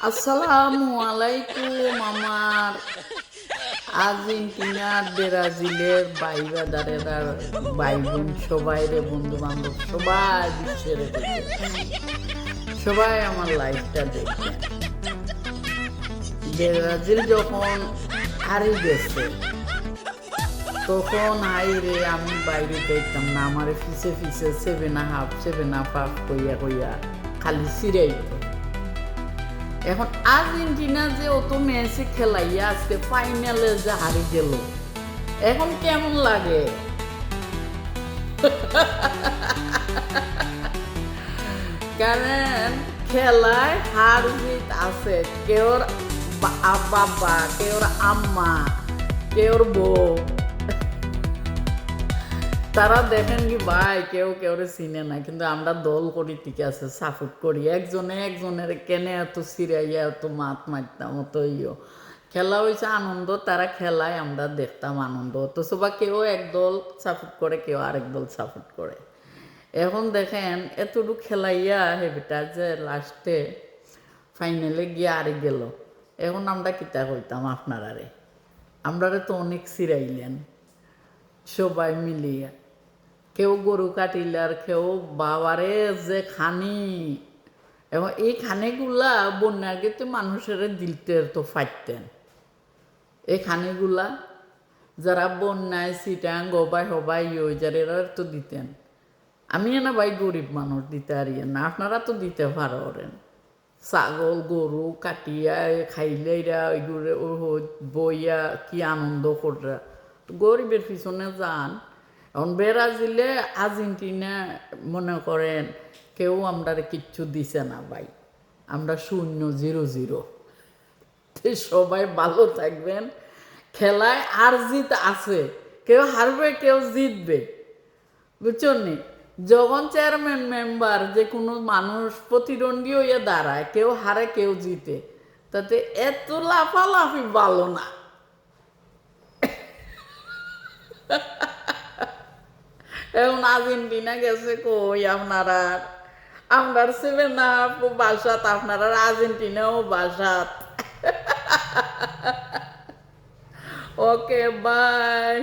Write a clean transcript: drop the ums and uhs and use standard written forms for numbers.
আসসালামু আলাইকুম আমার আর্জেন্টিনার ব্রাজিলের ভাই ব্রাদারেরা ভাই বোন সবাই রে বন্ধু বান্ধব সবাই বিশ্বের সবাই আমার লাইফটা দেখবেন। ব্রাজিল যখন হারিয়ে গেছে তখন হাই রে আমি বাইরে দেখতাম না, আমার ফিসে ফিসে 7.5 কইয়া কইয়া খালি সিরাইত। এখন আর্জেন্টিনা যে অত ম্যাচে খেলাইয়া আজকে ফাইনালে যে হারি গেল, এখন কেমন লাগে? কারণ খেলায় হার জিত আছে, কেউর বাবা, কেউর আম্মা, কেউর বউ, তারা দেখেন কি ভাই কেউ কেউরে চিনে না, কিন্তু আমরা দল করি ঠিক আছে, সাপোর্ট করি একজনের কেনে এত সিরাইয়া এত মাত মারতাম অত খেলা হয়েছে আনন্দ, তারা খেলায় আমরা দেখতাম আনন্দ, অথচ বা কেউ এক দল সাপোর্ট করে কেউ আরেক দল সাপোর্ট করে। এখন দেখেন এতটুকু খেলাইয়া হেবিটা যে লাস্টে ফাইনালে গিয়ে আরে গেল, এখন আমরা কিতা কইতাম আপনারারে, আমরারে তো অনেক সিরাইলেন সবাই মিলিয়ে, কেউ গরু কাটিলার, কেউ বাবারে যে খানি, এবং এই খানিগুলা বন্যার কিন্তু মানুষের দিলতে তো ফাইতেন। এই খানিগুলা যারা বন্যায় সিটাং গবাই হবাই যারা তো দিতেন। আমি না ভাই গরিব মানুষ দিতে পারি না, আপনারা তো দিতে পারেন। ছাগল গরু কাটিয়া খাইলে এরা ওইগুলো বইয়া কি আনন্দ করা, গরিবের পিছনে যান। এখন ব্রাজিলে আর্জেন্টিনা মনে করেন কেউ আমরা কিচ্ছু দিছে না ভাই, আমরা 0-0। সবাই ভালো থাকবেন, খেলায় আর জিত আছে, কেউ হারবে কেউ জিতবে, বুঝছেন নি? যখন চেয়ারম্যান মেম্বার যে কোনো মানুষ প্রতিদ্বন্দ্বী হইয়া দাঁড়ায়, কেউ হারে কেউ জিতে, তাতে এত লাফালাফি ভালো না। এখন আর্জেন্টিনা গেছে কই আপনারা, আমরা 7.5 বাসাত, আপনারা আর্জেন্টিনাও বাসাত। Okay bye.